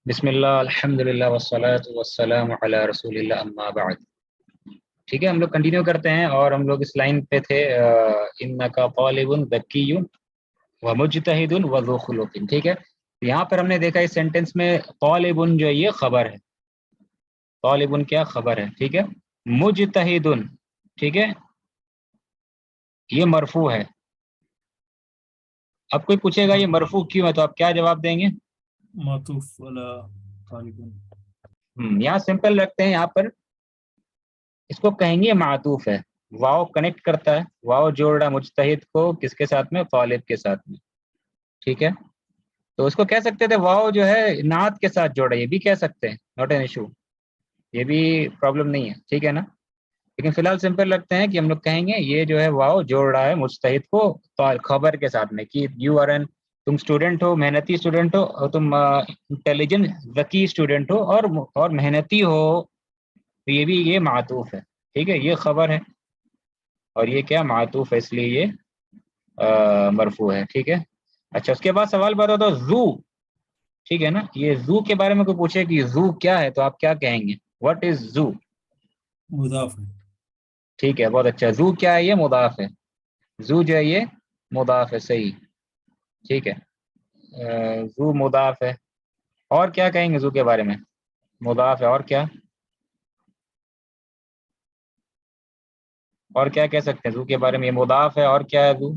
بسم اللہ الحمد للہ والصلاة والسلام علی رسول اللہ اما بعد. ٹھیک ہے، ہم لوگ کنٹینیو کرتے ہیں اور ہم لوگ اس لائن پہ تھے انکا طالب ذکی ومجتہد وذو خلق. ٹھیک ہے، یہاں پر ہم نے دیکھا اس سینٹنس میں طالب جو ہے یہ خبر ہے. طالب کیا خبر ہے؟ ٹھیک ہے. مجتہد، ٹھیک ہے، یہ مرفوع ہے. اب کوئی پوچھے گا یہ مرفوع کیوں ہے تو آپ کیا جواب دیں گے؟ معطوف علی طالب. یہاں سمپل رکھتے ہیں، یہاں پر اس کو کہیں گے معطوف ہے. واو کنیکٹ کرتا ہے، واو جوڑ رہا ہے مجتہد کو کس کے ساتھ میں؟ طالب کے ساتھ میں. ٹھیک ہے، تو اس کو کہہ سکتے تھے واو جو ہے نعت کے ساتھ جوڑا، یہ بھی کہہ سکتے ہیں، ناٹ این ایشو، یہ بھی پرابلم نہیں ہے. ٹھیک ہے نا، لیکن فی الحال سمپل رکھتے ہیں کہ ہم لوگ کہیں گے یہ جو ہے واو جوڑ رہا ہے مجتہد کو خبر کے ساتھ میں کہ یو آر این، تم اسٹوڈنٹ ہو، محنتی اسٹوڈنٹ ہو، اور تم انٹیلیجنٹ ذکی اسٹوڈنٹ ہو اور محنتی ہو، تو یہ بھی یہ معطوف ہے. ٹھیک ہے، یہ خبر ہے اور یہ کیا معطوف ہے، اس لیے یہ مرفوع ہے. ٹھیک ہے. اچھا، اس کے بعد سوال بتا دو زو. ٹھیک ہے نا، یہ زو کے بارے میں کوئی پوچھے کہ زو کیا ہے تو آپ کیا کہیں گے؟ واٹ از زو؟ مضاف ہے. ٹھیک ہے، بہت اچھا. زو کیا ہے؟ یہ مضاف ہے. زو جو ہے یہ مضاف ہے، صحیح. ٹھیک ہے، زو مضاف ہے. اور کیا کہیں گے زو کے بارے میں؟ مضاف ہے، اور کیا اور کیا کہہ سکتے ہیں زو کے بارے میں؟ یہ مضاف ہے، اور کیا ہے زو؟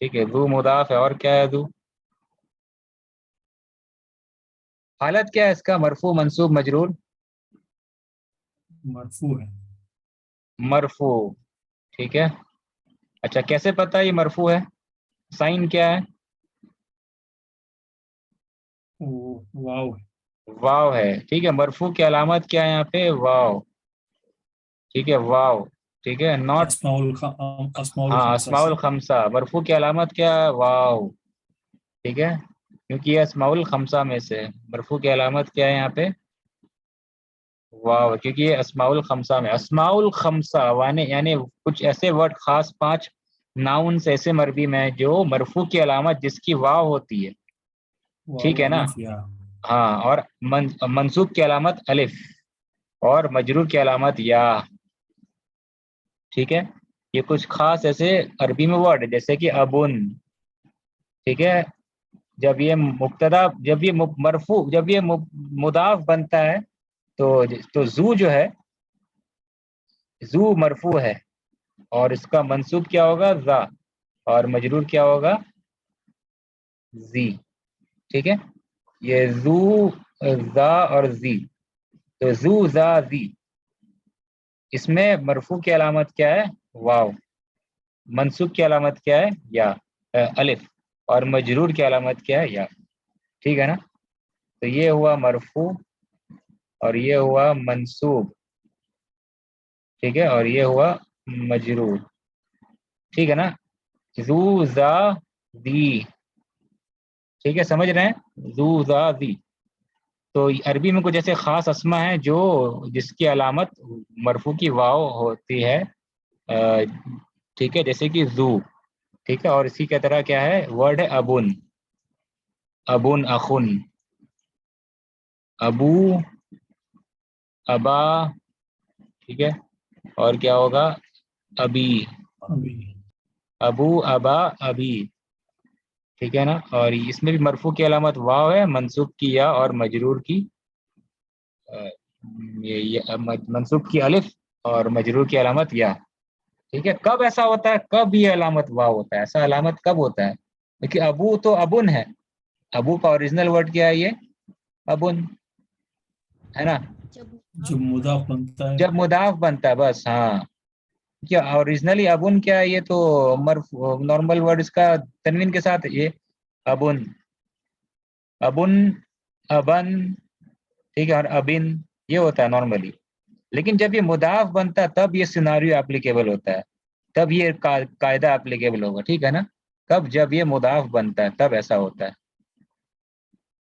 ٹھیک ہے، زو مضاف ہے، اور کیا ہے زو؟ حالت کیا ہے اس کا؟ مرفوع منصوب مجرور؟ مرفوع ہے. مرفوع. ٹھیک ہے. اچھا، کیسے پتا یہ مرفوع ہے؟ سائن کیا ہے؟ واو ہے. واو ہے. ٹھیک ہے، مرفوع کی علامت کیا ہے یہاں پہ؟ واو. ٹھیک ہے، واو. ٹھیک ہے، ناٹ. اسماء ہاں، الخمسہ اسماء سے. الخمسہ. مرفوع کی علامت کیا ہے؟ واو. ٹھیک ہے، کیونکہ یہ اسماء الخمسہ میں سے ہے. مرفوع کی علامت کیا ہے یہاں پہ؟ واو، کیونکہ یہ اسماء الخمسہ میں. اسماء الخمسہ یعنی کچھ ایسے ورڈ خاص 5 ناؤنس ایسے مربی میں جو مرفوع کی علامت جس کی واو ہوتی ہے. ٹھیک واو ہے نا. الف یا. ہاں، اور منصوب کی علامت الف اور مجرور کی علامت یا. ٹھیک ہے، یہ کچھ خاص ایسے عربی میں ورڈ جیسے کہ ابن. ٹھیک ہے، جب یہ مبتدا، جب یہ مرفوع، جب یہ مضاف بنتا ہے تو زو جو ہے، زو مرفوع ہے اور اس کا منصوب کیا ہوگا؟ ذا، اور مجرور کیا ہوگا؟ زی. ٹھیک ہے، یہ زو، ذا اور زی. تو زو ذا زی، اس میں مرفوع کی علامت کیا ہے؟ واو. منصوب کی علامت کیا ہے؟ یا الف. اور مجرور کی علامت کیا ہے؟ یا. ٹھیک ہے نا. تو یہ ہوا مرفوع اور یہ ہوا منصوب. ٹھیک ہے، اور یہ ہوا مجرور. ٹھیک ہے نا. ذو ذا دی. ٹھیک ہے، سمجھ رہے ہیں؟ ذو ذا دی. تو عربی میں کچھ ایسے خاص اسما ہیں جو جس کی علامت مرفوع کی واو ہوتی ہے. ٹھیک ہے، جیسے کہ ذو. ٹھیک ہے، اور اسی کی طرح کیا ہے ورڈ ہے ابن. ابن، اخن، ابو، ابا. ٹھیک ہے، اور کیا ہوگا؟ ابی. ابھی. ابو، ابا، ابی. ٹھیک ہے نا. اور اس میں بھی مرفوع کی علامت واو ہے، منصوب کی یا اور مجرور کی منصوب کی الف اور مجرور کی علامت یا. ٹھیک ہے، کب ایسا ہوتا ہے؟ کب یہ علامت واو ہوتا ہے؟ ایسا علامت کب ہوتا ہے؟ کیونکہ ابو تو ابن ہے. ابو کا اوریجنل ورڈ کیا ہے؟ یہ ابن ہے نا. جب مضاف بنتا ہے. جب مضاف بنتا ہے بس. ہاں، کیا اوریجنلی ابن کیا ہے؟ یہ تو نارمل ورڈ اس کا تنوین کے ساتھ یہ ابن، ابن، ابن. ٹھیک ہے، اور ابن یہ ہوتا ہے نارملی. لیکن جب یہ مضاف بنتا ہے تب یہ سیناریو اپلیکیبل ہوتا ہے، تب یہ قاعدہ اپلیکیبل ہوگا. ٹھیک ہے نا. کب؟ جب یہ مضاف بنتا ہے تب ایسا ہوتا ہے.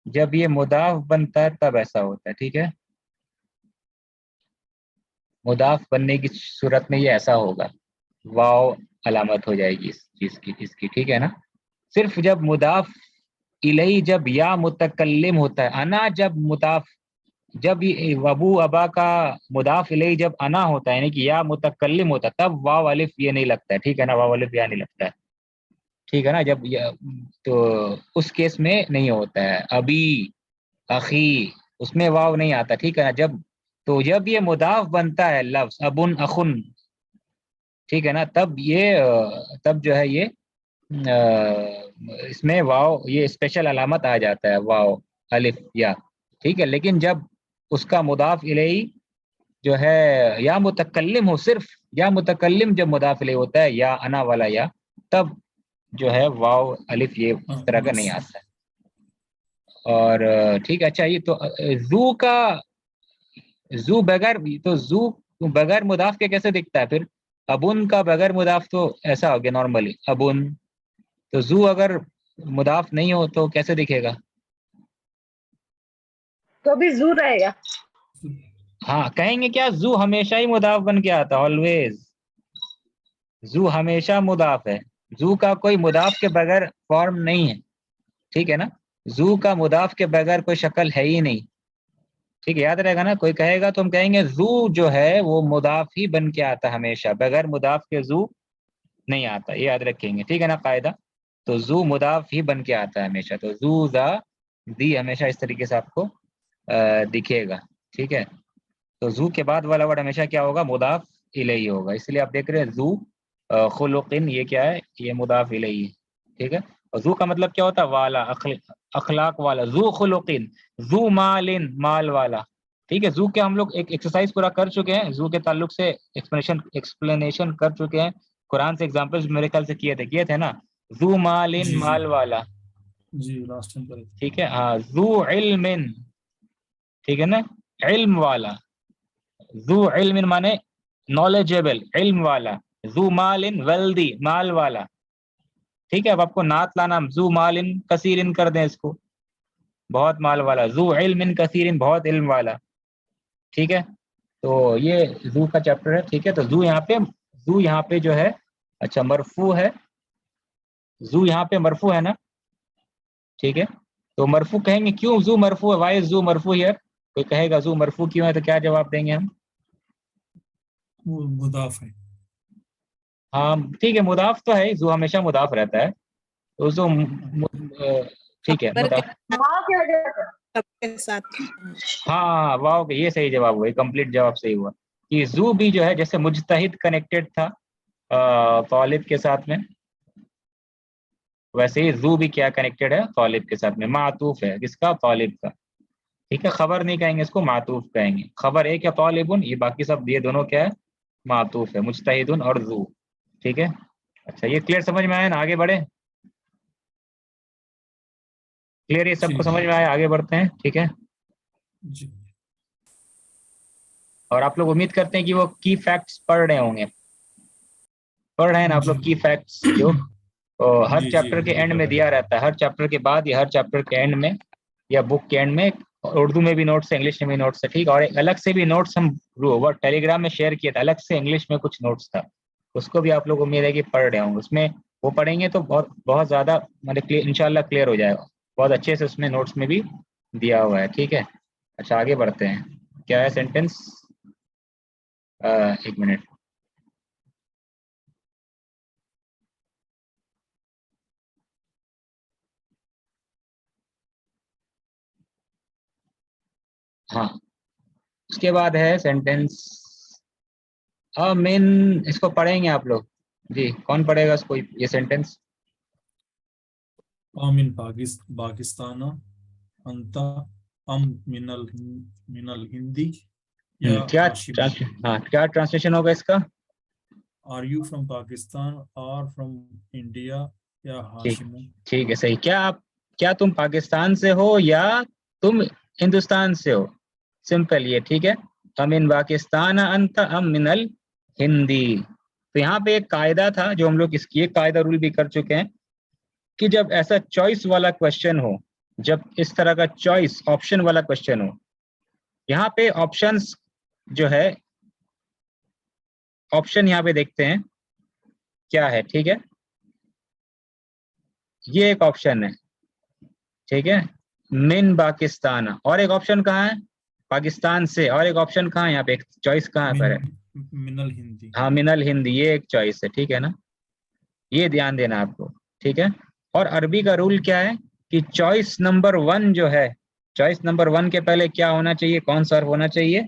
جب یہ مضاف بنتا ہے تب ایسا ہوتا ہے. ٹھیک ہے، مضاف بننے کی صورت میں یہ ایسا ہوگا، واو علامت ہو جائے گی اس چیز کی، اس کی. ٹھیک ہے نا. صرف جب مضاف الیہ جب یا متکلم ہوتا ہے، انا جب مضاف، جب یہ ابو ابا کا مضاف الیہ جب انا ہوتا ہے یعنی کہ یا متکلم ہوتا ہے، تب واو الف یہ نہیں لگتا ہے، ٹھیک ہے نا، واو الف یا نہیں لگتا ہے، ٹھیک ہے نا، جب تو اس کیس میں نہیں ہوتا ہے، ابی اخی اس میں واو نہیں آتا، ٹھیک ہے نا، جب یہ مضاف بنتا ہے لفظ ابن اخن، ٹھیک ہے نا، تب جو ہے یہ اس میں واو یہ اسپیشل علامت آ جاتا ہے، واو الف یا، ٹھیک ہے، لیکن جب اس کا مضاف الیہ جو ہے یا متکلم ہو، صرف یا متکلم جب مضاف الیہ ہوتا ہے یا انا والا یا، تب جو ہے واو الف یہ اس طرح کا نہیں آتا ہے۔ اور ٹھیک ہے، اچھا یہ تو زو بغیر مضاف کے کیسے دکھتا ہے پھر؟ ابن کا بغیر مضاف تو ایسا ہو گیا نارملی ابن، تو زو اگر مضاف نہیں ہو تو کیسے دکھے گا؟ تو بھی زو رہے گا۔ ہاں کہیں گے کیا زو ہمیشہ ہی مضاف بن کے آتا، آلویز زو ہمیشہ مضاف ہے، زو کا کوئی مضاف کے بغیر فارم نہیں ہے، ٹھیک ہے نا، زو کا مضاف کے بغیر کوئی شکل ہے ہی نہیں، ٹھیک ہے، یاد رہے گا نا، کوئی کہے گا تو ہم کہیں گے زو جو ہے وہ مضاف ہی بن کے آتا ہے ہمیشہ، بغیر مضاف کے زو نہیں آتا، یہ یاد رکھیں گے، ٹھیک ہے نا قاعدہ، تو زو مضاف ہی بن کے آتا ہے ہمیشہ، تو زو ذا دی ہمیشہ اس طریقے سے آپ کو دکھے گا، ٹھیک ہے، تو زو کے بعد والا ورڈ ہمیشہ کیا ہوگا؟ مضاف الیہ ہوگا، اس لیے آپ دیکھ رہے ہیں زو خلقن، یہ کیا ہے؟ یہ مضاف الیہ، ٹھیک ہے، اور زو کا مطلب کیا ہوتا ہے؟ والا، اخلاق والا، زو خلقن، زو مالن، مال والا، ٹھیک ہے، زو کے ہم لوگ ایک ایکسرسائز پورا کر چکے ہیں، زو کے تعلق سے ایکسپلینیشن کر چکے ہیں، قرآن سے ایگزامپلز میرے خیال سے کیے تھے نا، زو مالن، مال والا، جی لاسٹ ٹائم کرے تھے، ٹھیک ہے، ہاں، زو علم، ٹھیک ہے نا، علم والا، زو علم مانے نالجیبل، علم والا، زو مال ویلدی، مال والا، ٹھیک ہے، اب آپ کو نعت لانا، زو مال کثیر کر دیں اس کو، بہت مال والا، زو علم کثیر، بہت علم والا، ٹھیک ہے، تو یہ زو کا چیپٹر ہے، ٹھیک ہے، تو زو یہاں پہ جو ہے اچھا مرفوع ہے، زو یہاں پہ مرفوع ہے نا، ٹھیک ہے، تو مرفوع کہیں گے کیوں زو مرفوع ہے؟ وائی زو مرفوع ہے؟ کوئی کہے گا زو مرفوع کیوں ہے، تو کیا جواب دیں گے ہم؟ وہ مضاف ہے، ہاں ٹھیک ہے، مضاف تو ہے، زو ہمیشہ مضاف رہتا ہے، تو زو ٹھیک ہے مضاف، ماں کی وجہ سے کے ساتھ ہاں واو، یہ صحیح جواب ہوا، یہ کمپلیٹ جواب صحیح ہوا کہ زو بھی جو ہے جیسے مجتہد کنیکٹڈ تھا طالب کے ساتھ میں، ویسے ہی زو بھی کیا کنیکٹڈ ہے طالب کے ساتھ میں، معطوف ہے کس کا؟ طالب کا، ٹھیک ہے، خبر نہیں کہیں گے اس کو، معطوف کہیں گے، خبر ایک ہے طالبن، یہ باقی سب یہ دونوں کیا ہے؟ معطوف ہے، مجتہدن اور زو، ٹھیک ہے، اچھا یہ کلیئر سمجھ میں آیا نا؟ آگے بڑھے، کلیئر یہ سب جی کو سمجھ میں آیا؟ آگے بڑھتے ہیں، ٹھیک ہے، جی اور آپ لوگ امید کرتے ہیں کہ وہ کی فیکٹس پڑھ رہے ہوں گے، پڑھ رہے ہیں نا آپ جی لوگ کی فیکٹس جو ہر جی چیپٹر کے جی اینڈ میں دیا رہتا ہے، ہر چیپٹر کے بعد یا ہر چیپٹر کے اینڈ میں یا بک کے اینڈ میں اردو میں بھی نوٹس ہے، انگلش میں بھی نوٹس ہے، ٹھیک، اور ایک الگ سے بھی نوٹس ہم ٹیلی گرام میں شیئر کیا تھا، الگ سے انگلش میں کچھ نوٹس تھا، اس کو بھی آپ لوگ امید ہے کہ پڑھ رہے ہوں گے، اس میں وہ پڑھیں گے تو بہت زیادہ مطلب انشاءاللہ کلیئر ہو جائے گا، بہت اچھے سے اس میں نوٹس میں بھی دیا ہوا ہے، ٹھیک ہے، اچھا آگے بڑھتے ہیں، کیا ہے سینٹینس؟ ایک منٹ، ہاں اس کے بعد ہے سینٹینس مین، اس کو پڑھیں گے آپ لوگ، جی کون پڑھے گا اس کو یہ سینٹینس؟ من پاکستان انت ام من الہندی یا کیا ہاشمی، ہاں کیا ٹرانسلیشن ہوگا اس کا؟ آر یو فرام پاکستان اور فرام انڈیا یا ٹھیک، ہاشمی، ٹھیک ہے صحیح، کیا تم پاکستان سے ہو یا تم ہندوستان سے ہو؟ سمپل یہ، ٹھیک ہے، من پاکستان انت ام من الہندی، تو یہاں پہ ایک قاعدہ تھا جو ہم لوگ اس کی ایک قاعدہ رول بھی کر چکے ہیں کہ جب ایسا چوائس والا کوشچن ہو، جب اس طرح کا چوائس آپشن والا کوشچن ہو، یہاں پہ آپشنس جو ہے، آپشن یہاں پہ دیکھتے ہیں کیا ہے، ٹھیک ہے، یہ ایک آپشن ہے, ٹھیک ہے, من پاکستان. اور ایک آپشن کہاں ہے؟ پاکستان سے. اور ایک آپشن کہاں ہے یہاں پہ, ایک چوائس کہاں پر ہے؟ من الہندی. ہاں من الہندی, یہ ایک چوائس ہے, ٹھیک ہے نا, یہ دھیان دینا آپ کو, ٹھیک ہے. اور عربی کا رول کیا ہے کہ چوائس نمبر 1 جو ہے, چوائس نمبر 1 کے پہلے کیا ہونا چاہیے, کون سا حرف ہونا چاہیے؟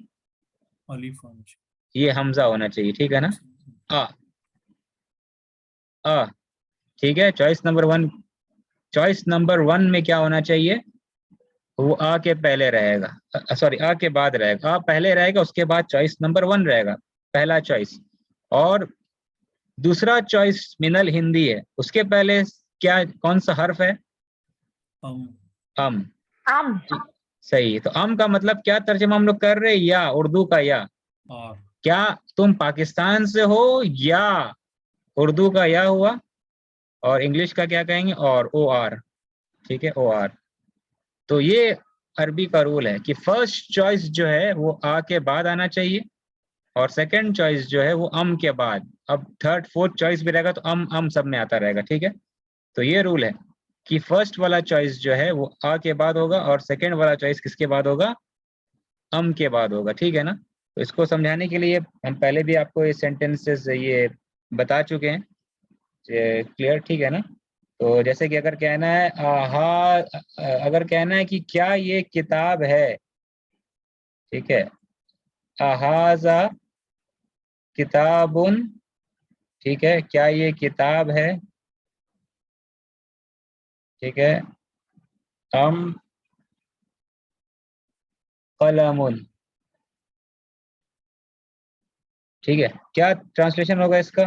الف ہونا چاہیے. یہ حمزہ ہونا چاہیے, ٹھیک ہے نا, ٹھیک ہے. چوائس نمبر 1 میں کیا ہونا چاہیے؟ وہ آ کے پہلے رہے گا, سوری آ کے بعد رہے گا. آ پہلے رہے گا, اس کے بعد چوائس نمبر 1 رہے گا, پہلا چوائس. اور دوسرا چوائس من الہندی ہے, اس کے پہلے کیا, کون سا حرف ہے؟ ام. صحیح. تو ام کا مطلب کیا ترجمہ ہم لوگ کر رہے ہیں؟ یا, اردو کا یا. اور کیا تم پاکستان سے ہو, یا اردو کا یا ہوا, اور انگلش کا کیا کہیں گے؟ اور, او آر, ٹھیک ہے, او آر. تو یہ عربی کا رول ہے کہ فرسٹ چوائس جو ہے وہ آ کے بعد آنا چاہیے, اور سیکنڈ چوائس جو ہے وہ ام کے بعد. اب تھرڈ فورتھ چوائس بھی رہے گا تو ام سب میں آتا رہے گا, ٹھیک ہے. تو یہ رول ہے کہ فرسٹ والا چوائس جو ہے وہ آ کے بعد ہوگا, اور سیکنڈ والا چوائس کس کے بعد ہوگا؟ ام کے بعد ہوگا, ٹھیک ہے نا. تو اس کو سمجھانے کے لیے ہم پہلے بھی آپ کو یہ سینٹینسز یہ بتا چکے ہیں, کلیئر, ٹھیک ہے نا. تو جیسے کہ اگر کہنا ہے کہ کیا یہ کتاب ہے, ٹھیک ہے, احاذا کتابن, ٹھیک ہے, کیا یہ کتاب ہے, ٹھیک ہے, ام قلم, ٹھیک ہے. کیا ٹرانسلیشن ہوگا اس کا؟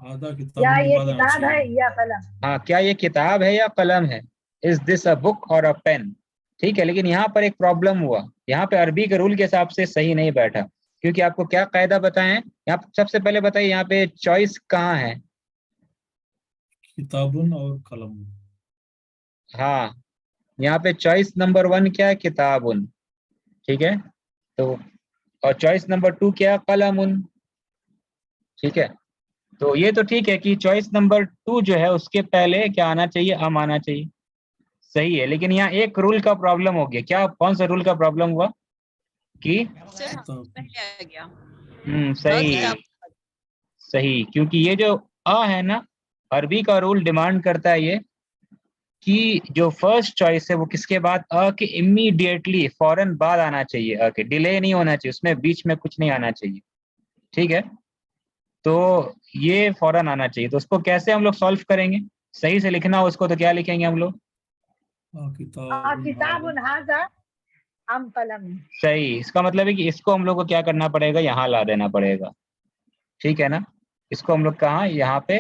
آدھا کتاب یا کے یہ بعد آنا کتاب ہے چاہیے. یا قلم. ہاں, کیا یہ کتاب ہے یا قلم ہے. از دس اے بک اور اے پین, ٹھیک ہے. لیکن یہاں پر ایک پرابلم ہوا, یہاں پہ عربی کے رول کے حساب سے صحیح نہیں بیٹھا, کیونکہ آپ کو کیا قاعدہ بتائیں یہاں. سب سے پہلے بتائیے یہاں پہ چوائس کہاں ہے؟ کتابن اور قلم. ہاں, یہاں پہ چوائس نمبر 1 کیا ہے؟ کتابن, ٹھیک ہے. تو اور چوائس نمبر 2 کیا ہے؟ قلم, ٹھیک ہے. تو یہ تو ٹھیک ہے کہ چوائس نمبر 2 جو ہے اس کے پہلے کیا آنا چاہیے؟ ام آنا چاہیے, صحیح ہے. لیکن یہاں ایک رول کا پرابلم ہو گیا. کیا, کون سا رول کا پرابلم ہوا؟ کہ صحیح, کیونکہ یہ جو ہے نا, عربی کا رول ڈیمانڈ کرتا ہے یہ کہ جو فرسٹ چوائس ہے وہ کس کے بعد کے امیڈیٹلی فوراً بعد آنا چاہیے, کے ڈیلے نہیں ہونا چاہیے, اس میں بیچ میں کچھ نہیں آنا چاہیے, ٹھیک ہے. تو یہ فوراً آنا چاہیے. تو اس کو کیسے ہم لوگ سالو کریں گے؟ صحیح سے لکھنا ہو اس کو تو کیا لکھیں گے ہم لوگ؟ کتاب هذا ام قلم. صحیح. اس کا مطلب ہے کہ اس کو ہم لوگ کو کیا کرنا پڑے گا؟ یہاں لا دینا پڑے گا, ٹھیک ہے نا. اس کو ہم لوگ کہاں؟ یہاں پہ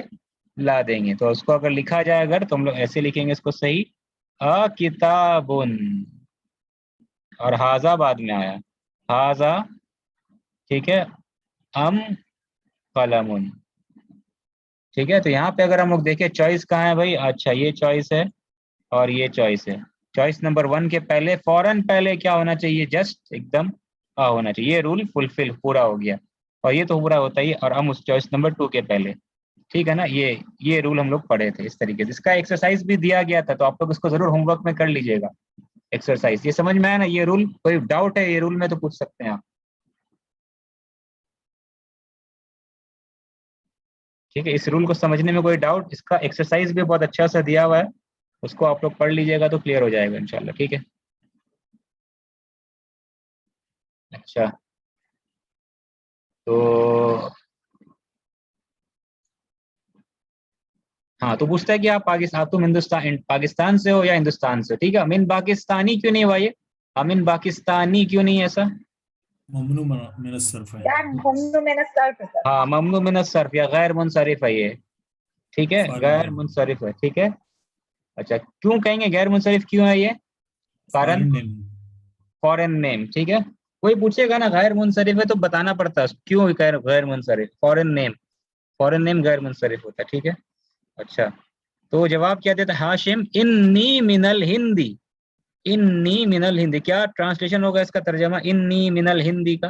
لا دیں گے. تو اس کو اگر لکھا جائے اگر, تو ہم لوگ ایسے لکھیں گے اس کو صحیح, کتابن, اور ہاذا بعد میں آیا, ہاذا, ٹھیک ہے, ام قلم, ٹھیک ہے. تو یہاں پہ اگر ہم لوگ دیکھیں چوائس کہاں ہے بھائی؟ اچھا, یہ چوائس ہے اور یہ چوائس ہے. چوائس نمبر 1 کے پہلے فوراً پہلے کیا ہونا چاہیے؟ جسٹ ایک دم ہونا چاہیے. یہ رول فلفل پورا ہو گیا, اور یہ تو پورا ہوتا ہی, اور ہم اس چوائس نمبر 2 کے پہلے, ٹھیک ہے نا. یہ رول ہم لوگ پڑھے تھے اس طریقے سے. اس کا ایکسرسائز بھی دیا گیا تھا, تو آپ لوگ اس کو ضرور ہوم ورک میں کر لیجیے گا ایکسرسائز. یہ سمجھ میں آیا نا یہ رول؟ کوئی ڈاؤٹ ہے یہ رول میں تو پوچھ سکتے ہیں آپ, ٹھیک ہے. اس رول کو سمجھنے میں کوئی ڈاؤٹ؟ اس کا ایکسرسائز بھی بہت اچھا سا دیا ہوا ہے, اس کو آپ لوگ پڑھ لیجیے گا تو کلیئر ہو جائے گا انشاءاللہ, ٹھیک ہے. اچھا, تو ہاں, تو پوچھتا ہے کہ آپ تم پاکستان سے ہو یا ہندوستان سے, ٹھیک ہے. من پاکستانی کیوں نہیں ہوا یہ؟ من پاکستانی کیوں نہیں ایسا؟ ممنوع من الصرف ہے. یا ممنوع من الصرف ہے. ہاں, ممنوع من الصرف یا غیر منصرف ہے یہ, ٹھیک ہے, غیر منصرف ہے, ٹھیک ہے. اچھا, کیوں کہیں گے غیر منصرف کیوں ہے یہ؟ کارن فورن نیم, ٹھیک ہے. کوئی پوچھے گا نا غیر منصرف ہے تو بتانا پڑتا ہے کیوں غیر منصرف. فورن نیم غیر منصرف ہوتا ہے, ٹھیک ہے. اچھا, تو جواب کیا دیتا ہاشم؟ انی من الہندی, انی من الہندی. کیا ٹرانسلیشن ہوگا اس کا ترجمہ انی من الہندی کا؟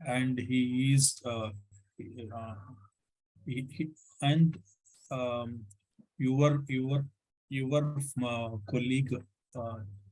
And he is and your colleague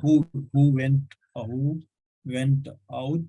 who went out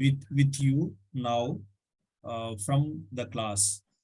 with you now from the class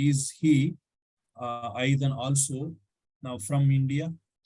is he Aidan also now from India.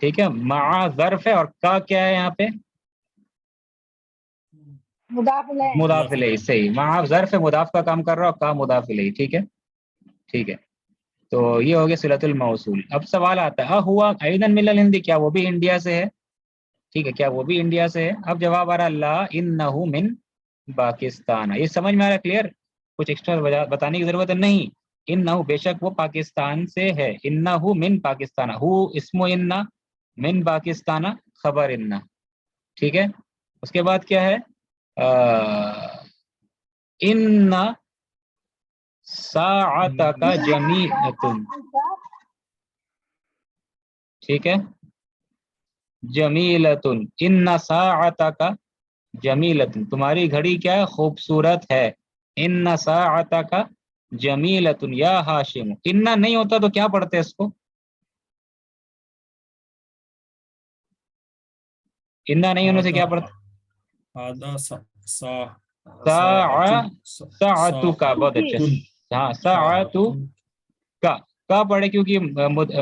ٹھیک ہے. مع ظرف ہے اور کا کیا ہے یہاں پہ؟ مضاف الیہ. مضاف الیہ. صحیح. مع ظرف مضاف کا کام کر رہا ہو، کا مضاف الیہ. ٹھیک ہے ٹھیک ہے. تو یہ ہو گیا صلۃ الموصول. اب سوال آتا ہے ہوا ایضا من الہند، کیا وہ بھی انڈیا سے ہے؟ ٹھیک ہے، کیا وہ بھی انڈیا سے ہے؟ اب جواب آ رہا لا انہ من پاکستان. یہ سمجھ میں آ رہا ہے؟ کلیئر؟ کچھ ایکسٹرا بتانے کی ضرورت ہے نہیں. انہ بے شک وہ پاکستان سے ہے. انہ من پاکستان، ہو اسم انہ، من پاکستان خبر انہ. ٹھیک ہے. اس کے بعد کیا ہے؟ ان ساعتک جمیعۃ. ٹھیک ہے. جمیلتن، ان ساعتک جمیلتن، تمہاری گھڑی کیا ہے؟ خوبصورت ہے. ان ساعتک جمیلتن یا ہاشم. ان نہیں ہوتا تو کیا پڑھتے اس کو؟ ان نہیں ہونے سے کیا پڑھتے؟ آدھا ساعتک، بہت اچھے. ہاں ساعتو کا پڑھے کیونکہ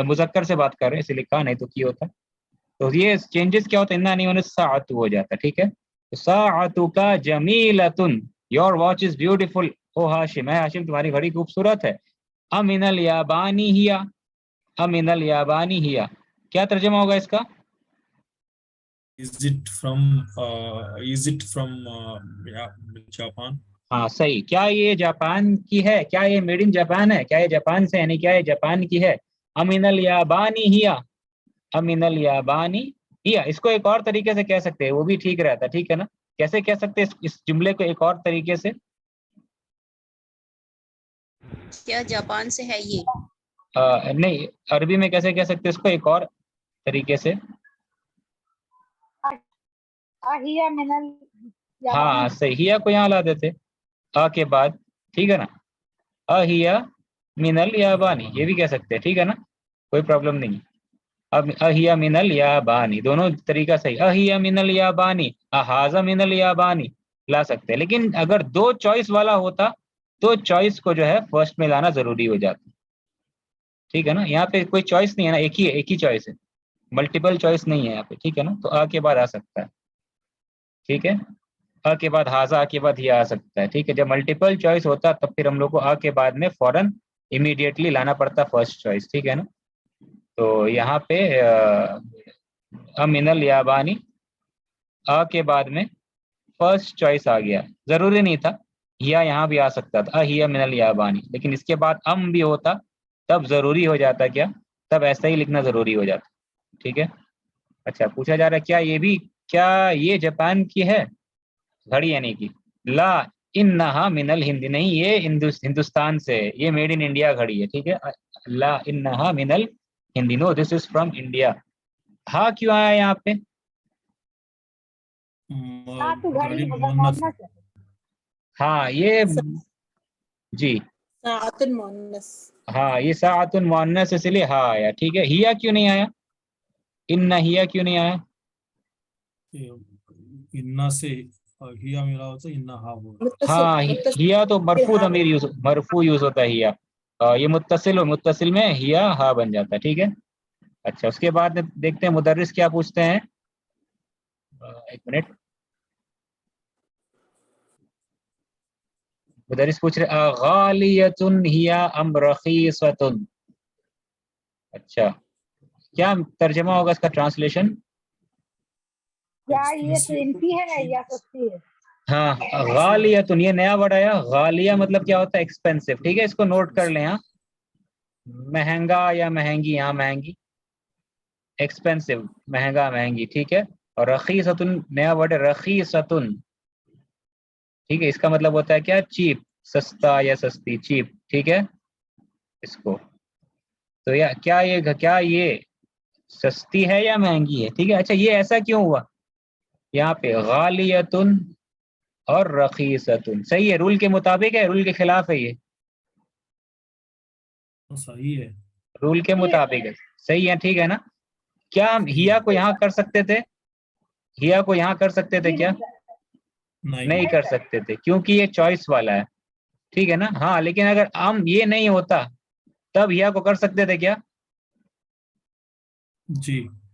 مذکر سے بات کر رہے ہیں اس لیے کا نہیں تو کی ہوتا. تو یہ چینجز کیا ہوتا ہے؟ انہ نہیں ہونے سے ساعتو ہو جاتا ہے. ٹھیک ہے. ساعتک جمیلتن، یور واچ از بیوٹیفل. او ہاشم، ہے ہاشم تمہاری گھڑی خوبصورت ہے. امن الیابانی ہیا، امن الیابانی ہیا، کیا ترجمہ ہوگا اس کا؟ Is it from Japan? ہاں صحیح. کیا یہ جاپان کی ہے؟ کیا یہ میڈ ان جاپان ہے؟ کیا یہ جاپان سے، یعنی کیا یہ جاپان کی ہے؟ امن الیابانی ہیا، امن الیابانی ہیا. اس کو ایک اور طریقے سے کہہ سکتے ہیں، وہ بھی ٹھیک رہتا ہے. ٹھیک ہے نا؟ کیسے کہہ سکتے ہیں اس جملے کو ایک اور طریقے سے؟ کیا جاپان سے ہے یہ؟ نہیں، عربی میں کیسے کہہ سکتے ہیں اس کو ایک اور طریقے سے؟ اہیا من ہاں صحیح. ہیا کو یہاں لا دیتے آ کے بعد. ٹھیک ہے نا؟ اہیا من الیابانی، یہ بھی کہہ سکتے ہیں. ٹھیک ہے نا؟ کوئی پرابلم نہیں. اب اہیا من الیابانی، دونوں طریقہ صحیح. اہیا من الیابانی، احاذا من الیابانی لا سکتے ہیں. لیکن اگر دو چوائس والا ہوتا تو چوائس کو جو ہے فرسٹ میں لانا ضروری ہو جاتا. ٹھیک ہے نا؟ یہاں پہ کوئی چوائس نہیں ہے نا، ایک ہی چوائس ہے، ملٹیپل چوائس نہیں ہے یہاں پہ. ٹھیک ہے نا؟ تو آ کے بعد آ سکتا ہے. ٹھیک ہے. آ کے بعد ہاضا، آ کے بعد یہ آ سکتا ہے. ٹھیک ہے. جب ملٹیپل چوائس ہوتا تب پھر ہم لوگ کو آ کے بعد میں فوراً امیڈیٹلی لانا پڑتا فرسٹ چوائس. ٹھیک ہے نا؟ تو یہاں پہ امن الیابانی آ کے بعد میں فرسٹ چوائس آ گیا. ضروری نہیں تھا، ہیا یہاں بھی آ سکتا تھا، ہیا من الیابانی. لیکن اس کے بعد ام بھی ہوتا تب ضروری ہو جاتا. کیا؟ تب ایسا ہی لکھنا ضروری ہو جاتا. ٹھیک ہے. اچھا، پوچھا جا رہا ہے کیا یہ جاپان کی ہے گھڑی؟ یعنی کہ لا انہا من الہند، نہیں یہ ہندوستان سے، یہ میڈ ان انڈیا گھڑی ہے. ٹھیک ہے. لا انہا من الہند، نو دس از فرام انڈیا. ہاں کیوں آیا یہاں پہ؟ تو گھڑی گھڑی مونس ہے. ہاں یہ جی ساعت المؤنث. ہاں یہ ساعت المؤنث اس لیے ہاں آیا. ٹھیک ہے. ہیا کیوں نہیں آیا؟ ان ہیا کیوں نہیں آیا؟ انہ سے ہیا ملا ہوتا ہے، انہ ہا بول. ہاں ہیا تو مرفوع ضمیر مرفوع یوز ہوتا ہے ہیا. یہ متصل میں ہیا ہا بن جاتا ہے. ٹھیک ہے. اچھا، اس کے بعد دیکھتے ہیں مدرس کیا پوچھتے ہیں. ایک منٹ. مدرس پوچھ رہے غالیۃ ہی ام رخیصۃ. اچھا، کیا ترجمہ ہوگا اس کا ٹرانسلیشن؟ کیا یہ قیمتی ہے یا سستی ہے؟ ہاں غالیۃ، یہ نیا ورڈ آیا. غالیہ مطلب کیا ہوتا ہے؟ ایکسپینسو. ٹھیک ہے. اس کو نوٹ کر لیں. ہاں مہنگا یا مہنگی، یہاں مہنگی، ایکسپینسو مہنگا مہنگی. ٹھیک ہے. اور رخیصۃ نیا ورڈ ہے، رخیصۃ. ٹھیک ہے. اس کا مطلب ہوتا ہے کیا؟ چیپ، سستا یا سستی، چیپ. ٹھیک ہے. اس کو تو کیا یہ سستی ہے یا مہنگی ہے؟ ٹھیک ہے. اچھا یہ ایسا کیوں ہوا یہاں پہ؟ غالیۃ اور رخیصۃ صحیح ہے، رول کے مطابق ہے، رول کے خلاف ہے؟ یہ صحیح ہے، رول کے مطابق ہے، صحیح ہے. ٹھیک ہے نا؟ کیا ہم ہیا کو یہاں کر سکتے تھے؟ ہیا کو یہاں کر سکتے تھے کیا؟ نہیں کر سکتے تھے کیونکہ یہ چوائس والا ہے. ٹھیک ہے نا؟ ہاں لیکن اگر ہم یہ نہیں ہوتا تب ہیا کو کر سکتے تھے کیا؟ جی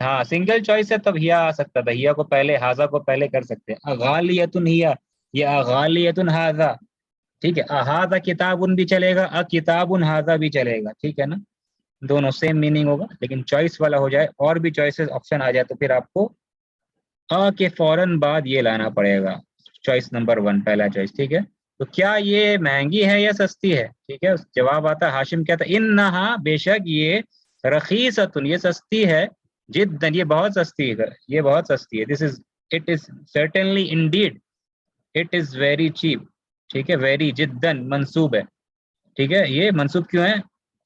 ہاں سنگل چوائس ہے تب ہیا آ سکتا تھا, ہیا کو پہلے ہاضا کو پہلے کر سکتے ہیں. اغالیتن ہیا یا اغالیتن ہاضا, ٹھیک ہے. احاذا کتابن بھی چلے گا, کتابن ہاضا بھی چلے گا, ٹھیک ہے نا, دونوں سیم میننگ ہوگا. لیکن چوائس والا ہو جائے اور بھی چوائسز آپشن آ جائے تو پھر آپ کو کے فوراً بعد یہ لانا پڑے گا, چوائس نمبر 1 پہلا چوائس, ٹھیک ہے. تو کیا یہ مہنگی ہے یا سستی ہے, ٹھیک ہے. جواب آتا ہے ہاشم کہتا ہے انہا بے شک یہ رخیصۃ یہ سستی ہے, جداً یہ بہت سستی ہے, یہ بہت سستی ہے. This is it is certainly indeed it is very cheap, ٹھیک ہے. ویری جداً منصوب ہے, ٹھیک ہے. یہ منصوب کیوں ہے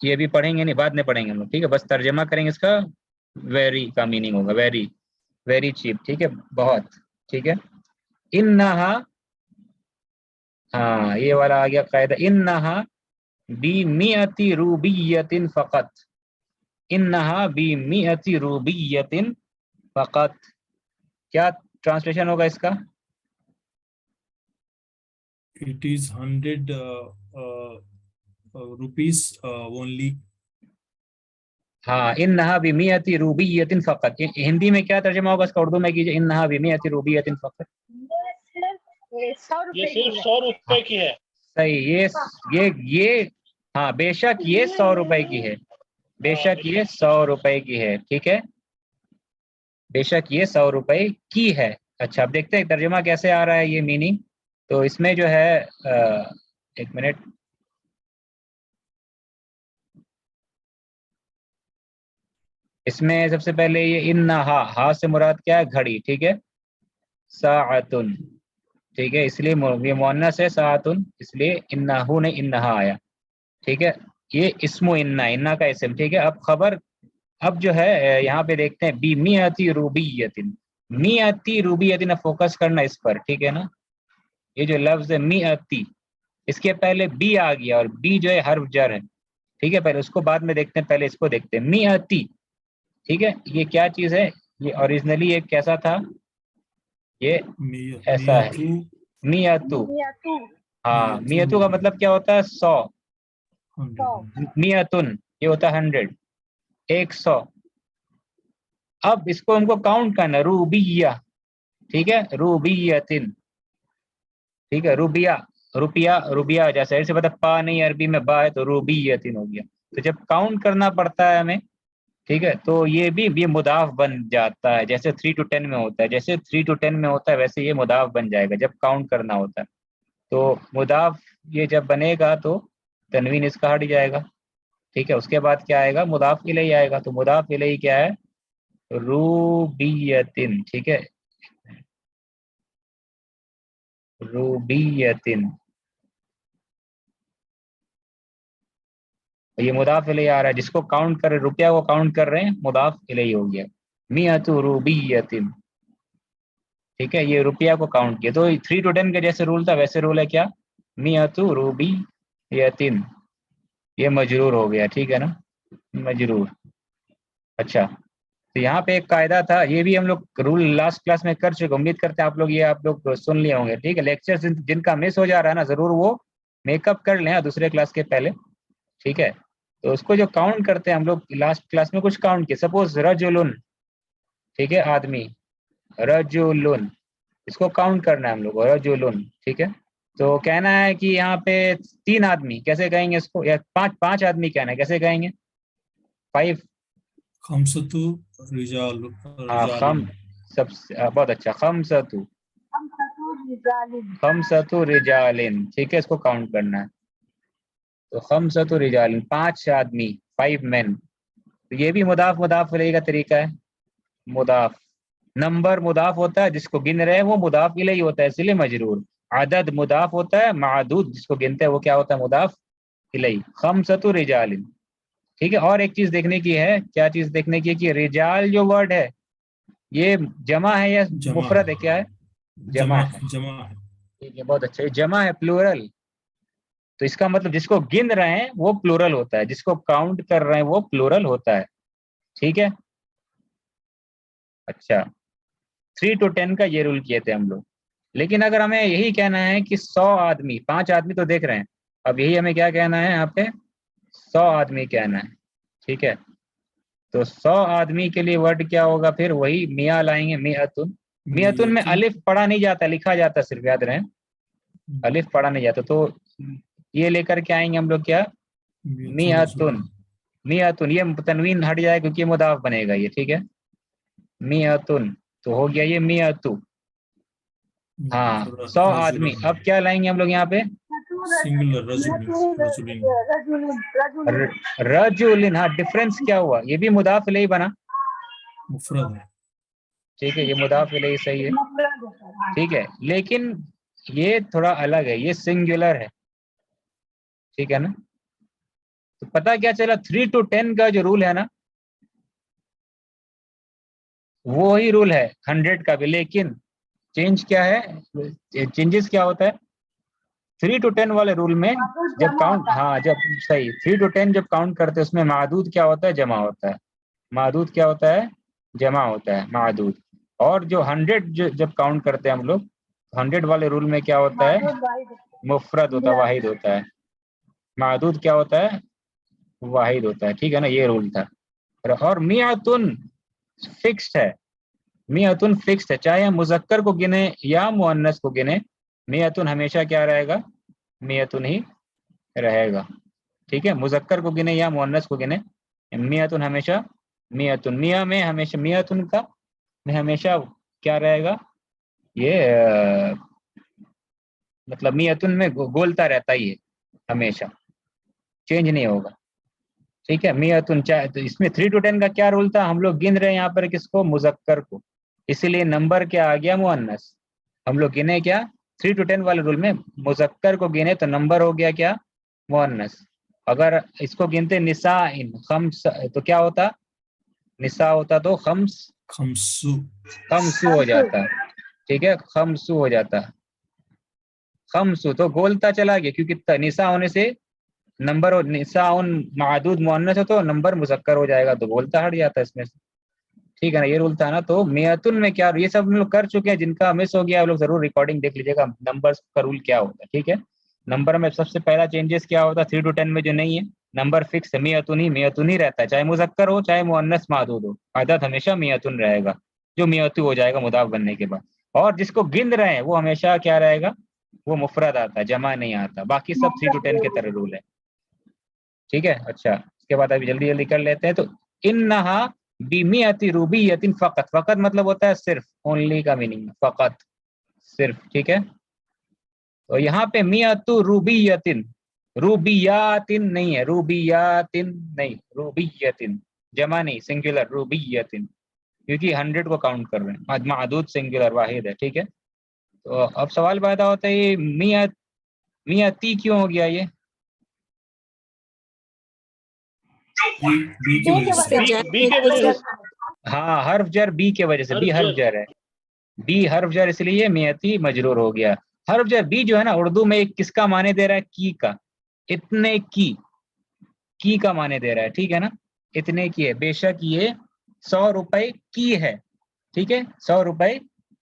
یہ بھی پڑھیں گے, نہیں بعد میں پڑھیں گے ہم لوگ, ٹھیک ہے. بس ترجمہ کریں گے, اس کا ویری کا میننگ ہوگا ویری, ویری چیپ, ٹھیک ہے, بہت, ٹھیک ہے. انہا, ہاں یہ والا آ گیا قاعدہ, انہا بِمِئَةِ روبیۃ فقط, انہا بِمِئَةِ روبیۃ فقط. کیا ٹرانسلیشن ہوگا اس کا؟ It is 100 rupees only. ہاں انہا بِمِئَةِ روبیۃ فقط. ہندی میں کیا ترجمہ ہوگا اس کا, اردو میں کیجیے. انہا بِمِئَةِ روبیۃ فقط, یہ صرف 100 یہ روپے کی صرف ہے. 100 روپے کی ہے. صحیح. یہ ہاں بے شک یہ 100 روپے کی ہے, بے شک یہ 100 روپے کی ہے, ٹھیک ہے. بے شک یہ 100 روپے کی ہے. اچھا اب دیکھتے ہیں ترجمہ کیسے آ رہا ہے یہ میننگ. تو اس میں جو ہے ایک منٹ, اس میں سب سے پہلے یہ انہا, ہا سے مراد کیا ہے گھڑی, ٹھیک ہے. ساعتن, ٹھیک ہے, اس لیے یہ مؤنث ہے ساعتن, اس لیے انہو نے انہا آیا, ٹھیک ہے. یہ اسم و انہا کا اسم, ٹھیک ہے. اب خبر, اب جو ہے یہاں پہ دیکھتے ہیں بِمِئَةِ روبیۃ, میئتی روبیۃ, فوکس کرنا اس پر, ٹھیک ہے نا. یہ جو لفظ ہے میئتی, اس کے پہلے بی آ گیا, اور بی جو ہے حرف جر ہے, ٹھیک ہے. پہلے اس کو بعد میں دیکھتے ہیں, پہلے اس کو دیکھتے ہیں. میئتی, ٹھیک ہے. یہ کیا چیز ہے, یہ اوریجنلی ایک کیسا تھا, یہ ایسا ہے میئتو. یا تو ہاں میئتو کا مطلب کیا ہوتا ہے 100, 100. میئتن یہ ہوتا ہے 100, 100. اب اس کو ہم کو کاؤنٹ کرنا, روبیہ, ٹھیک ہے, روبیتن, ٹھیک ہے. روبیہ, روپیہ, روبیہ, جیسے ایسے پتہ پا نہیں عربی میں با ہے تو روبیتن ہو گیا. تو جب کاؤنٹ کرنا پڑتا ہے ہمیں, ٹھیک ہے, تو یہ بھی یہ مضاف بن جاتا ہے, جیسے 3 to 10 میں ہوتا ہے, جیسے 3 to 10 میں ہوتا ہے ویسے یہ مضاف بن جائے گا جب کاؤنٹ کرنا ہوتا ہے. تو مضاف یہ جب بنے گا تو تنوین اس کا ہٹ جائے گا, ٹھیک ہے. اس کے بعد کیا آئے گا, مضاف الیہ آئے گا. تو مضاف الیہ کیا ہے, روبیتن, ٹھیک ہے, روبیتن. یہ مضاف الیہ آ رہا ہے, جس کو کاؤنٹ کر رہے, روپیہ کو کاؤنٹ کر رہے ہیں, مضاف الیہ ہو گیا. میئۃ روبیتن, ٹھیک ہے. یہ روپیہ کو کاؤنٹ کیا, تو 3 to 10 کا جیسے رول تھا ویسے رول ہے کیا, میئۃ روبیتن. یہ مجرور ہو گیا, ٹھیک ہے نا, مجرور. اچھا تو یہاں پہ ایک قاعدہ تھا, یہ بھی ہم لوگ رول لاسٹ کلاس میں کر چکے, امید کرتے ہیں آپ لوگ سن لیے ہوں گے, ٹھیک ہے. لیکچر جن کا مس ہو جا رہا ہے نا, ضرور وہ میک اپ کر لیں دوسرے کلاس کے پہلے, ٹھیک ہے. تو اس کو جو کاؤنٹ کرتے ہیں ہم لوگ, لاسٹ کلاس میں کچھ کاؤنٹ کیا. سپوز رجلن, ٹھیک ہے, آدمی, رجلن, اس کو کاؤنٹ کرنا ہے ہم لوگ, رجلن, ٹھیک ہے. تو کہنا ہے کہ یہاں پہ 3 آدمی, کیسے کہیں گے اس کو, یا 5 آدمی کہنا ہے, کیسے کہیں گے, 5. خمسۃ رجال. خم, سب بہت اچھا, خمسۃ, ہم خطور رجالن. خمسۃ رجالن, ٹھیک ہے. اس کو کاؤنٹ کرنا ہے, تو خمسۃ رجالن, 5 آدمی, 5 men. تو یہ بھی مضاف الیہ کا طریقہ ہے. مضاف, نمبر مضاف ہوتا ہے, جس کو گن رہے ہیں وہ مضاف الیہ ہوتا ہے, اس لیے مجرور. عدد مضاف ہوتا ہے, معدود جس کو گنتے ہیں وہ کیا ہوتا ہے, مضاف الیہ. خمسۃ رجالن, ٹھیک ہے. اور ایک چیز دیکھنے کی ہے, کیا چیز دیکھنے کی ہے, کہ رجال جو ورڈ ہے یہ جمع ہے یا مفرد ہے, کیا ہے, جمع ہے, ٹھیک ہے. بہت اچھا, یہ جمع ہے, پلورل. تو اس کا مطلب جس کو گن رہے ہیں وہ پلورل ہوتا ہے, جس کو کاؤنٹ کر رہے ہیں وہ پلورل ہوتا ہے, ٹھیک ہے. اچھا 3 to 10 کا یہ رول کیے تھے ہم لوگ. لیکن اگر ہمیں یہی کہنا ہے کہ 100 آدمی, 5 آدمی تو دیکھ رہے ہیں, اب یہی ہمیں کیا کہنا ہے, یہاں پہ 100 آدمی کہنا ہے, ٹھیک ہے. تو 100 آدمی کے لیے ورڈ کیا ہوگا پھر؟ وہی میاں لائیں گے، میاتن. میاتن میں الف پڑھا نہیں جاتا، لکھا جاتا صرف، یاد رہے الف پڑھا نہیں جاتا. تو یہ لے کر کے آئیں گے ہم لوگ کیا؟ میاتن. میاتن یہ تنوین ہٹ جائے کیونکہ یہ مضاف بنے گا یہ، ٹھیک ہے. میاتن تو ہو گیا یہ میاتو. ہاں 100 آدمی. اب کیا لائیں گے ہم لوگ یہاں پہ؟ سنگولر رجلین. رجلن. ہاں ڈفرنس کیا ہوا؟ یہ بھی مضاف الیہ بنا، مفرد ہے. ٹھیک ہے، یہ مضاف الیہ صحیح ہے، ٹھیک ہے. لیکن یہ تھوڑا الگ ہے، یہ سنگولر ہے، ٹھیک ہے نا. تو پتہ کیا چلا؟ 3 to 10 کا جو رول ہے نا، وہی رول ہے 100 کا بھی. لیکن چینج کیا ہے؟ چینجز کیا ہوتا ہے 3 to 10 والے رول میں؟ جب کاؤنٹ، ہاں جب صحیح 3 to 10 جب کاؤنٹ کرتے ہیں اس میں معدود کیا ہوتا ہے؟ جمع ہوتا ہے. معدود کیا ہوتا ہے؟ جمع ہوتا ہے معدود. اور جو 100 جب کاؤنٹ کرتے ہیں ہم لوگ، 100 والے رول میں کیا ہوتا ہے؟ مفرد ہوتا ہے، واحد ہوتا ہے. معدود کیا ہوتا ہے؟ واحد ہوتا ہے، ٹھیک ہے نا. یہ رول تھا. اور میاتن فکسڈ ہے. میاتن فکسڈ ہے، چاہے ہم مذکر کو گنے یا مؤنث کو گنے، میاتن ہمیشہ کیا رہے گا؟ میاتن ہی رہے گا، ٹھیک ہے. مذکر کو گنے یا مؤنث کو گنے، میاتن ہمیشہ میاتن. میاں میں ہمیشہ میاتن کا میں ہمیشہ کیا رہے گا؟ یہ مطلب میاتن میں گولتا رہتا ہی ہے، ہمیشہ چینج نہیں ہوگا، ٹھیک ہے. میاتن چاہے تو اس میں 3 to 10 کا کیا رول تھا؟ ہم لوگ گن رہے ہیں یہاں پر کس کو؟ مذکر کو، اسی لیے نمبر کیا آ گیا؟ مؤنث. ہم لوگ گنے کیا 3 to 10 والے رول میں؟ مذکر کو گنے تو نمبر ہو گیا کیا؟ مؤنث. اگر اس کو گنتے نساء خمس تو کیا ہوتا؟ نساء ہوتا تو خمسو. خمسو ہو جاتا، ٹھیک ہے. خمسو ہو جاتا، خمسو تو گولتا چلا گیا کیونکہ نساء ہونے سے نمبر، نساء معدود مؤنث ہے تو نمبر مذکر ہو جائے گا تو بولتا ہٹ جاتا ہے اس میں سے، ٹھیک ہے نا. یہ رول تھا نا. تو میاتن میں کیا؟ یہ سب ہم لوگ کر چکے ہیں، جن کا مس ہو گیا وہ لوگ ضرور ریکارڈنگ دیکھ لیجیے گا. نمبر کا رول کیا ہوتا ہے، ٹھیک ہے. نمبر میں سب سے پہلا چینجز کیا ہوتا ہے 3 to 10 میں؟ جو نہیں ہے نمبر فکس ہے، میاتن ہی رہتا ہے، چاہے مذکر ہو چاہے مؤنث معدود ہو، عدد ہمیشہ میاتن رہے گا، جو میاتو ہو جائے گا مضاف بننے کے بعد. اور جس کو گن رہے ہیں وہ ہمیشہ کیا رہے گا؟ وہ مفرد آتا ہے، جمع نہیں آتا. باقی سب 3 to 10 کے طرح رول ہے، ٹھیک ہے. اچھا اس کے بعد ابھی جلدی جلدی کر لیتے ہیں. تو انہا بمیئتی روبیۃ فقط. فقط مطلب ہوتا ہے صرف، اونلی کا میننگ فقط صرف، ٹھیک ہے. تو یہاں پہ میئتو روبیۃ، روبیاتن نہیں ہے، روبیاتن نہیں، روبیۃ جمع نہیں، سنگولر روبیۃ، کیونکہ 100 کو کاؤنٹ کر رہے ہیں، معدود سنگولر واحد ہے، ٹھیک ہے. تو اب سوال پیدا ہوتا ہے یہ میاتی کیوں ہو گیا؟ یہ بی کی وجہ سے. بی کے وجہ سے. ہاں حرف جر بی کے وجہ سے، بی حرف جر ہے، بی حرف جر اس لیے میاتی مجرور ہو گیا. حرف جر بی جو ہے نا اردو میں ایک کس کا معنی دے رہا ہے؟ کی کا. اتنے کی کا معنی دے رہا ہے، ٹھیک ہے نا. اتنے کی ہے، بے شک یہ 100 روپے کی ہے، ٹھیک ہے. 100 روپے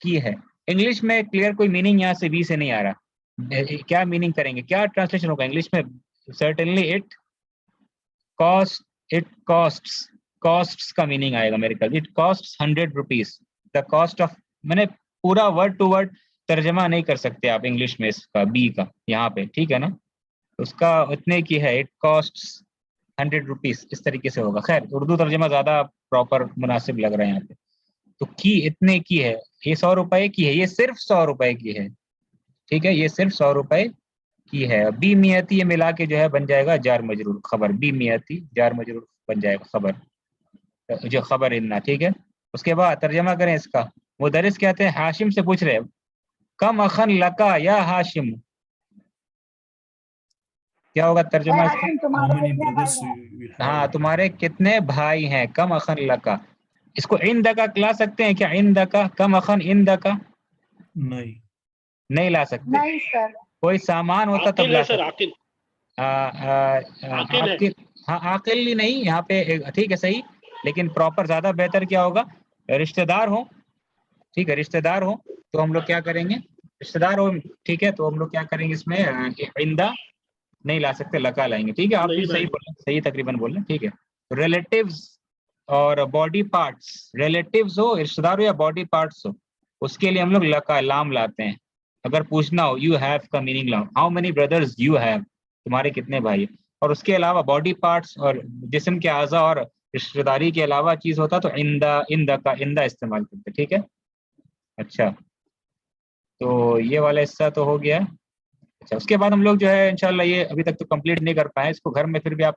کی ہے. انگلش میں کلیئر کوئی میننگ یہاں سے بی سے نہیں آ رہا. کیا میننگ کریں گے؟ کیا ٹرانسلیشن ہوگا انگلش میں؟ سرٹنلی اٹ کاسٹس کا میننگ آئے گا میرے خیال. It cost 100 rupees. The cost of, میں نے پورا ورڈ ٹو ورڈ ترجمہ نہیں کر سکتے آپ انگلش میں اس کا بی کا یہاں پہ، ٹھیک ہے نا. اس کا اتنے کی ہے، اٹ کاسٹ 100 روپیز، اس طریقے سے ہوگا. خیر اردو ترجمہ زیادہ پراپر مناسب لگ رہا ہے یہاں پہ. تو کی اتنے کی ہے، یہ 100 روپے کی ہے، یہ صرف 100 روپے کی ہے، ٹھیک ہے. یہ صرف 100 روپے کی ہے. بی میاتی یہ ملا کے جو ہے بن جائے گا جار مجرور خبر. بی میاتی جار مجرور بن جائے گا خبر، جو خبر اننا، ٹھیک ہے. اس کے بعد ترجمہ کریں اس کا. مدرس کہتے ہیں ہاشم سے پوچھ رہے کم اخن لکا یا ہاشم، کیا ہوگا ترجمہ اس کا؟ ہاں تمہارے کتنے بھائی ہیں. کم اخن لکا، اس کو عندک لا سکتے ہیں کیا؟ عندک، کم اخن عندک نہیں لا سکتے. نہیں سر. کوئی سامان ہوتا تب لا سر سکتے. عاقل ہے. ہاں عاقل ہی نہیں یہاں پہ، ٹھیک ہے صحیح. لیکن پراپر زیادہ بہتر کیا ہوگا؟ رشتہ دار ہو، ٹھیک ہے. رشتہ دار ہو تو ہم لوگ کیا کریں گے؟ رشتہ دار ہو، ٹھیک ہے. تو ہم لوگ کیا کریں گے اس میں؟ عندہ نہیں لا سکتے، لکا لائیں گے، ٹھیک ہے. آپ بھی صحیح بولیں، صحیح تقریباً بولیں، ٹھیک ہے. ریلیٹیوز اور باڈی پارٹس ریلیٹیوز ہو رشتے دار ہو یا باڈی پارٹس ہو اس کے لیے ہم لوگ لکا لام لاتے ہیں. اگر پوچھنا ہو یو ہیو کا میننگ لام how many brothers you have تمہارے کتنے بھائی. اور اس کے علاوہ باڈی پارٹس اور جسم کے اعضاء اور رشتے داری کے علاوہ چیز ہوتا تو اندہ کا اندہ استعمال کرتے. ٹھیک ہے. اچھا تو یہ والا حصہ تو ہو گیا. اچھا اس کے بعد ہم لوگ جو ہے انشاءاللہ یہ ابھی تک تو کمپلیٹ نہیں کر پائے, اس کو گھر میں پھر بھی آپ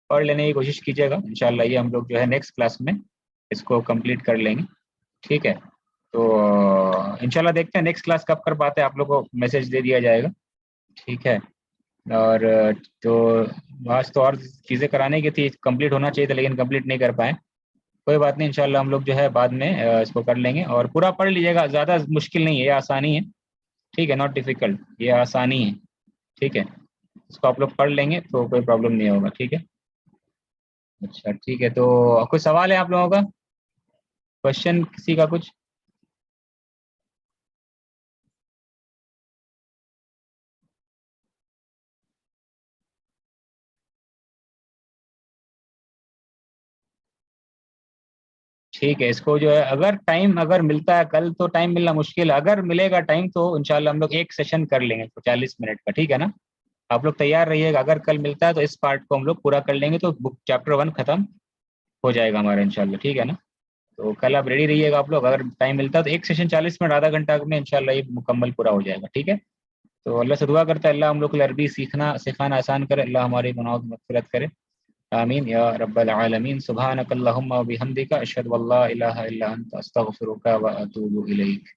پڑھ لینے کی کوشش کیجیے گا. انشاءاللہ یہ ہم لوگ جو ہے نیکسٹ کلاس میں اس کو کمپلیٹ کر لیں گے. ٹھیک ہے. تو انشاءاللہ دیکھتے ہیں نیکسٹ کلاس کب کر پاتے ہیں, آپ لوگ کو میسج دے دیا جائے گا. ٹھیک ہے. اور تو آج تو اور چیزیں کرانے کی تھی, کمپلیٹ ہونا چاہیے تھا لیکن کمپلیٹ نہیں کر پائے. کوئی بات نہیں, انشاءاللہ ہم لوگ جو ہے بعد میں اس کو کر لیں گے. اور پورا پڑھ لیجیے گا, زیادہ مشکل نہیں ہے, یہ آسانی ہے. ٹھیک ہے, ناٹ ڈیفیکلٹ, یہ آسانی ہے. ٹھیک ہے, اس کو آپ لوگ پڑھ لیں گے تو کوئی پرابلم نہیں ہوگا. ٹھیک ہے. اچھا ٹھیک ہے. تو کوئی سوال ہے آپ لوگوں کا, کوشچن کسی کا کچھ؟ ٹھیک ہے. اس کو جو ہے اگر ٹائم اگر ملتا ہے کل تو ٹائم ملنا مشکل ہے, اگر ملے گا ٹائم تو انشاءاللہ ہم لوگ ایک سیشن کر لیں گے 40 منٹ کا. ٹھیک ہے نا, آپ لوگ تیار رہیے گا. اگر کل ملتا ہے تو اس پارٹ کو ہم لوگ پورا کر لیں گے تو بک چیپٹر 1 ختم ہو جائے گا ہمارا انشاءاللہ. ٹھیک ہے نا. تو کل آپ ریڈی رہیے گا آپ لوگ, اگر ٹائم ملتا ہے تو ایک سیشن 40 منٹ آدھا گھنٹہ میں انشاءاللہ یہ مکمل پورا ہو جائے گا. ٹھیک ہے. تو اللہ سے دعا کرتا ہے اللہ ہم لوگ کو عربی سکھانا آسان کرے, اللہ ہمارے گناہوں کی مغفرت کرے. آمین یا رب العالمین. سبحانک اللہم و بحمدک اشہد ان لا الہ الا انت استغفرک و اتوب الیک.